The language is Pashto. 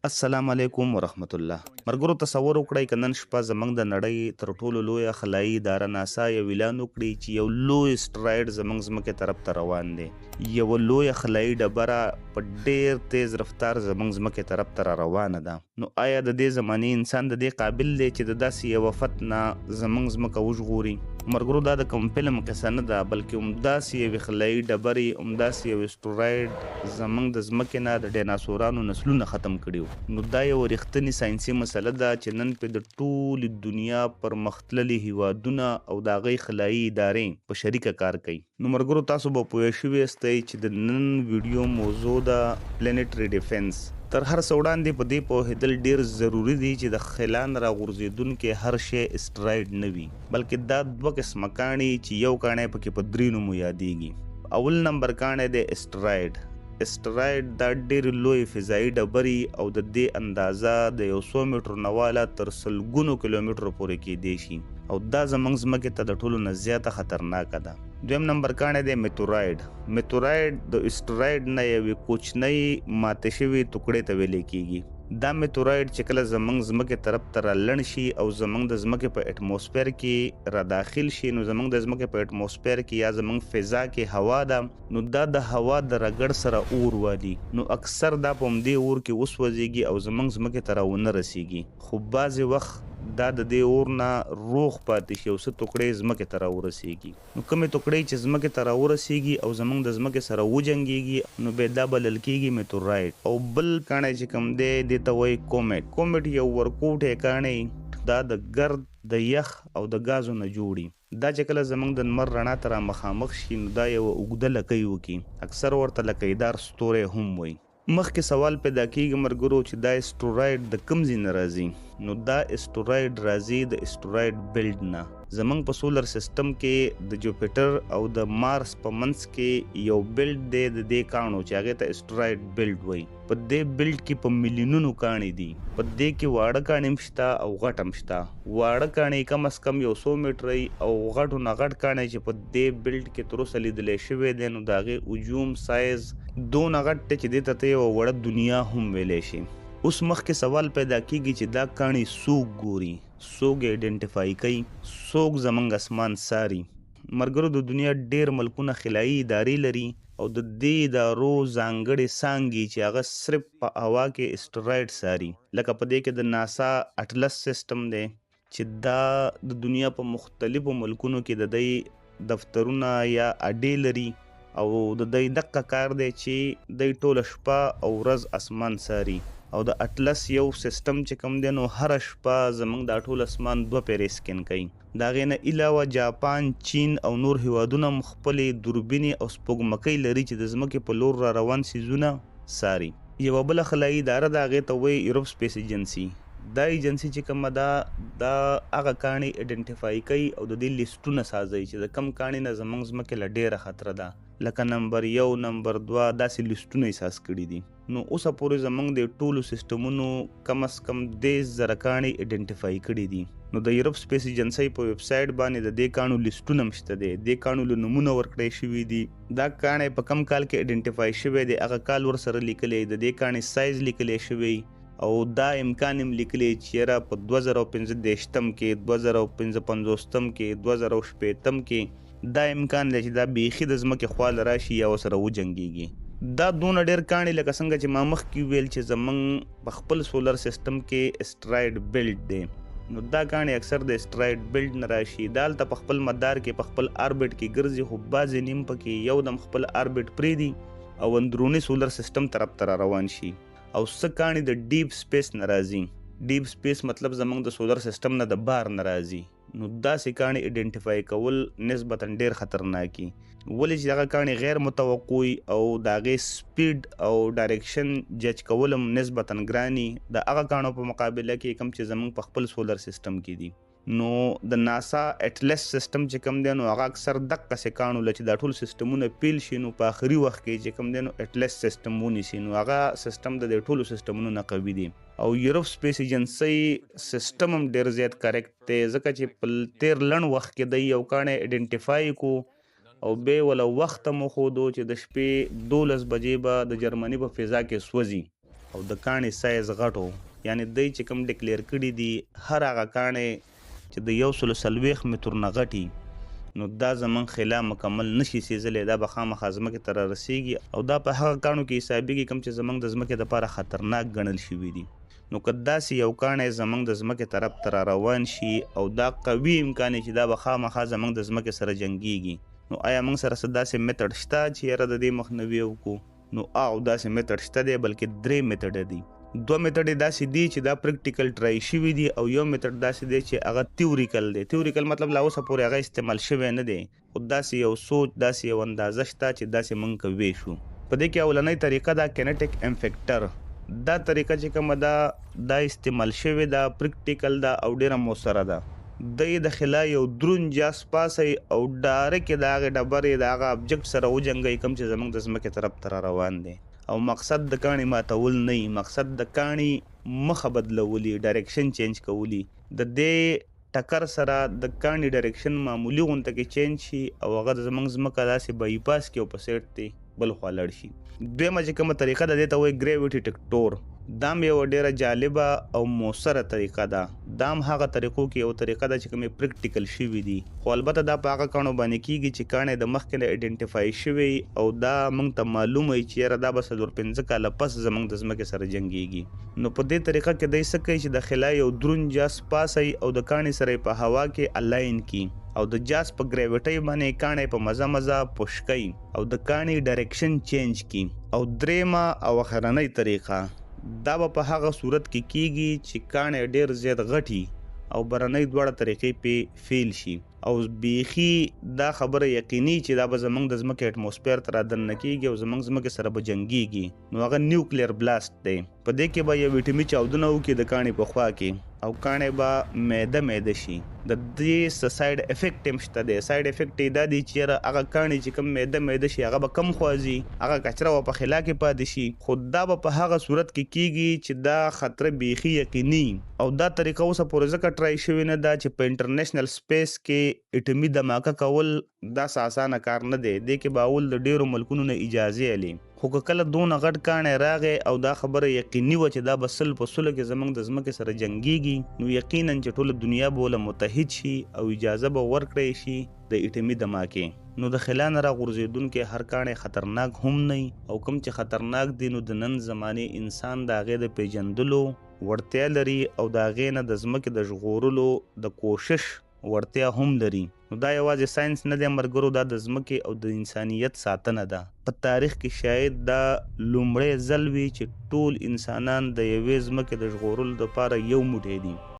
السلام علیکم ورحمت الله. مرګرو تصور وکړئ که نن شپه زموږ د نړۍ تر ټولو لویه خلایي اداره ناسا یو اعلان وکړي چې یو لوی اسټرایډ زموږ ځمکې طرف ته روان دی. یوه لویه خلایي ډبره په ډیر تیز رفتار زموږ ځمکې طرف ته را روانه ده. نو آیا د دې زمانې انسان د دې قابل دی چې د داسې یو افت نه زموږ ځمکه وژغوري؟ مرګرو دا د کوم فلم قصه نه ده، بلکې همداسې یوې خلایي ډبرې، همداسې یو اسټرایډ زموږ د ځمکې نه د ډیناسورانو نسلونه ختم کړي وو. نو دا یو رښتینې ساینسي مسله ده چې نن په د ټولې دنیا پرمختللي هیوادونه او د هغې خلایي ادارې په شریکه کار کوي. نو مرګرو تاسو به پوه شوي یاستئ چې د نن ویډیو موضوع ده پلانټري ډیفنس. تر هر څه وړاندې په دې پوهېدل ډیر ضروري دي چې د خلا نه راغورځېدونکی هر شی اسټرایډ نه وي، بلکې دا دوه قسمه کاڼي چې یو کاڼی پکې په درې نومو یادېږي. اول نمبر کاڼی دی اسټرایډ. اسټرایډ دا ډېر لوی فضایي ډبرې او د دې اندازه د 100 میټرو نه واله تر سلګونو کیلومترو پورې کیدی شي او دا زموږ ځمکې ته د ټولو نه زیاته خطرناکه ده. دویم نمبر کاڼی دی میټورایډ. میټورایډ د اسټرایډ نه یوې کوچنۍ ماتې شوې ټوکړې ته ویلی کیږي. دا میټورایډ چې کله زموږ ځمکې طرف ته رالنډ شي او زموږ د ځمکې په اټموسفیر کې را داخل شي، نو زموږ د ځمکې په اټموسفیر کې یا زموږ فضا کې هوا ده، نو دا د هوا د رګړ سره اور والي. نو اکثر دا په همدې اور کې وسوځېږي او زموږ ځمکې ته راونه رسېږي. خو بعضې وخت دا د دې اور نه روغ پاتې شي او څه ټوکړې ځمکې ته راورسېږي. نو کومې ټوکړې چې ځمکې ته راورسېږي او زموږ د ځمکې سره وجنګېږي، نو بیا دا بلل کېږي میټورایډ. او بل کاڼی چې کوم دی دې ته وایي کومیټ. کومیټ یو ورکوټی کاڼی، دا د ګرد، د یخ او د ګازو نه جوړي. دا چې کله زموږ د لمر رڼا ته را مخامخ شي، نو دا یوه اوږده لکۍ وکړي. اکثر ورته لکۍ دار ستوری هم وایي. مخکې سوال پیدا کېږي مرګرو چې دا اسټرایډ د کوم ځای نه راځي؟ نو دا اسټرایډ راځي د اسټرایډ بیلټ نه. زموږ په سولر سیسټم کې د جوپیټر او د مارس په منځ کې یو بیلټ دی د دې کاڼو چې هغې ته اسټرایډ بیلټ وایي. په دې بیلټ کې په میلیونونو کاڼي دي. په دې کې واړه کاڼي هم شته او غټ هم شته. واړه کاڼي کم از کم 100 میټره او غټو نه غټ کاڼي چې په دې بیلټ کې تر اوسه لیدلی شوی دی، نو د هغې هجوم سایز دونه غټ دی چې دې ته ته یوه وړه دنیا هم ویلی شي. اوس مخکې سوال پیدا کېږي چې دا کاڼي څوک ګوري، څوک یې آیډنټیفای کوي، څوک زموږ اسمان څاري؟ مرګرو د دنیا ډېر ملکونه خلایي ادارې لري او د دې ادارو ځانګړې څانګې چې هغه صرف په هوا کې اسټرایډ څاري. لکه په دې کې د ناسا اټلس سیسټم دی چې دا د دنیا په مختلفو ملکونو کې د دوی دفترونه یا اډې لري او د دوی دقه کار دی چې دوی ټوله شپه او ورځ اسمان څاري. او د اټلس یو سیسټم چې کوم دی، نو هره شپه زموږ دا ټول اسمان 2 پیرې سکین کوي. د هغې نه علاوه جاپان، چین او نور هیوادونه هم خپلې دوربینې او سپوږمکۍ لري چې د ځمکې په لور را روان څیزونه څاري. یوه بله خلایي اداره ده، هغې ته وایي ایروپ سپیس ایجنسي. دا ایجنسي چې کومه ده، دا هغه کاڼي آیډنټیفای کوي او د دې لیسټونه سازوي چې د کم کاڼي نه زموږ ځمکې له ډېره خطره ده. لکه نمبر 1، نمبر 2 داسې لیسټونه یې ساز کړي دي. نو اوسه پورې زموږ د ټولو سیسټمونو کم از کم 10,000 کاڼي آیډنټیفای کړي دي. نو د ایروپ سپیس ایجنسۍ په ویب سایټ باندې د دې کاڼو لیسټونه هم شته دی. دې کاڼو له نومونه ورکړی شوي دي. دا کاڼی په کم کال کې آیډنټیفای شوی دی، هغه کال ورسره لیکلی، د دې کاڼي سایز لیکلی شوی او دا امکان هم لیکلی چې یاره په 2015 کې، 2055 کې، 2060 کې دا امکان دی چې دا بیخي د ځمکې خوا له راشي یا ورسره وجنګېږي. دا دونه ډېر کاڼي لکه څنګه چې ما مخکې ویل چې زموږ په خپل سولر سیسټم کې اسټرایډ بیلټ دی. نو دا کاڼي اکثر د اسټرایډ بیلټ نه راشي. دا هلته په خپل مدار کې په خپل آربټ کې ګرځي، خو بعضې نیم پکې یو دم خپل آربټ پرېږدي او اندروني سولر سیسټم طرف ته را روان شي. او څه کاڼي د ډیپ سپیس نه راځي. ډیپ سپیس مطلب زموږ د سولر سیسټم نه د بار نه راځي. نو داسې کاڼي آیډنټیفای کول نسبتا ډېر خطرناکي، ولې چې هغه کاڼي غیر متوقع او د هغې سپیډ او ډایرکشن جج کول هم نسبتا ګراني د هغه کاڼو په مقابله کې کوم چې زموږ په خپل سولر سیسټم کې دي. نو د ناسا اټلس سیسټم چې کوم دی، نو هغه اکثر دقسې کاڼو له چې دا ټول سیسټمونه پیل شي، نو په آخري وخت کې چې کوم دی نو اټلس سیسټم ونیسي، نو هغه سیسټم د دې ټولو سیسټمونو نه قوي دی. او یوروپ سپیس ایجنسۍ سیسټم هم ډېر زیات کریکټ دی، ځکه چې په تیر لنډ وخت کې دی یو کاڼی آیډنټیفای کو او بیا وله وخت هم وښودو چې د شپې 12 بجې به د جرمني په فضا کې سوځي او د کاڼي سایز غټو یعنی دی چې کوم ډیکلیر کړي دي هر هغه کاڼي چې د 140 متر نه غټي نو دا زمون خلا مکمل نشي سیزلې دا به خامخا ځمکې ته رسیږي او دا په هغه کانو کې حسابېږي کوم چې زمونږ د ځمکې دپاره خطرناک ګڼل شوي دي نو که داسې یو کاڼی زمونږ د ځمکې طرف ته را روان شي او دا قوي امکان چې دا به خامخا زمونږ د ځمکې سره جنګیږي نو آیا موږ سره څه داسې میتډ شته چې یاره د دې مخنیوي وکړو نو داسې میتډ شته دی بلکې 3 میتډ دي 2 میتډ داسې دي چې دا پریکټیکل ټرای شوي دي او یو میتډ داسې دی چې هغه تیوریکل دی تیوریکل مطلب لا اوسه پورې هغه استعمال شوی نه دی خو داسې یو سوچ داسې یو اندازه شته چې داسې موږ کوی شو په دې کې اولنۍ طریقه دا کینیټیک امفیکټر دا طریقه چې کومه ده دا استعمال شوی دا پریکټیکل دا او ډیره موثره ده د خلا یو درون جاس پاسي او ډایرکټ د هغه ډبرې د هغه ابجیکټ سره وجنګي کوم چې زموږ د ځمکې طرف ته روان دی او مقصد د کاڼي ماتول نه مقصد د کاڼي مخه بدلولي ډایرکشن چینج کولی د دې ټکر سره د کاڼي ډایرکشن معمولی غونته کې چینج شي او هغه زموږ ځمکه داسې بایپاس کې او په سیټ دی بل خوا لاړ شي دویمه چې کومه طریقه ده دې ته وایي ګریویټي ټیکټور دام یو ډیره جالبه او موثره طریقه ده دام هغه طریقو کې یو طریقه ده چې کومې پریکټیکل شوي دي خو البته دا په هغه کاڼو باندې کیږي چې کاڼی د مخکې نه ایډنټیفای شوی او دا موږ ته معلومه چې یاره دا به 4-5 کاله پس زموږ د ځمکې سره جنګیږي نو په دې طریقه کې دی څه کوي چې د خلا یو درون جاس پاسي او د کاڼي سره په هوا کې الاین کی او د جاس په ګریویټي باندې کاڼي په مزه پوش کوي او د کاڼي ډایرکشن چینج کی او دریمه او اخرنۍ طریقه دا به په هغه صورت کې کیږي چې کاڼي ډیر زیات غټي او برنۍ دواړه طریقې په فیل شي او بیخي دا خبره یقیني چې دا به زمونږ د ځمکې اټموسفیر ته رادننه کیږي او زمونږ ځمکې سره به جنګیږي نو هغه نیوکلیر بلاست دی په دې کې به یو ویټامین چاودنه وکړي د کاڼي په خوا کې او کاڼي به میده شي د دې ساید افیکټ هم شته دی ساید افیکټ دا دی چې هغه کاڼي چې کوم میده شي هغه به کم خوازي هغه کچره په خلا کې پاتې شي خو دا به په هغه صورت کې کیږي چې دا خطر بیخي یقیني او دا طریقه اوسه پورې ځکه ټرای شوی نه دا چې په انټرنیشنل سپیس کې اټومي دماکه کول دا اسانه کار نه دی د کې باول د ډیرو ملکونو نه اجازه الی خو کله دونه غټ کاڼی راغی او دا خبره یقیني و چې دا به 100% کې زموږ د ځمکې سره جنګیږي نو یقینا چې ټوله دنیا به له متحد شي او اجازه به ورکړی شي د اټومي دماکې نو د خلا نه راغورځېدونکي هر کاڼی خطرناک هم نه او کوم چې خطرناک دی نو د نن زمانې انسان د هغې د پیژندلو وړتیا لري او د هغې نه د ځمکې د ژغورلو د کوشش وړتیا هم لري نو دا یوازې ساينس نه دی مرګرو دا د ځمکې او د انسانیت ساتنه ده په تاریخ کې شاید دا لومړی ځل وي چې ټول انسانان د یوې ځمکې د ژغورلو لپاره یو موټی دي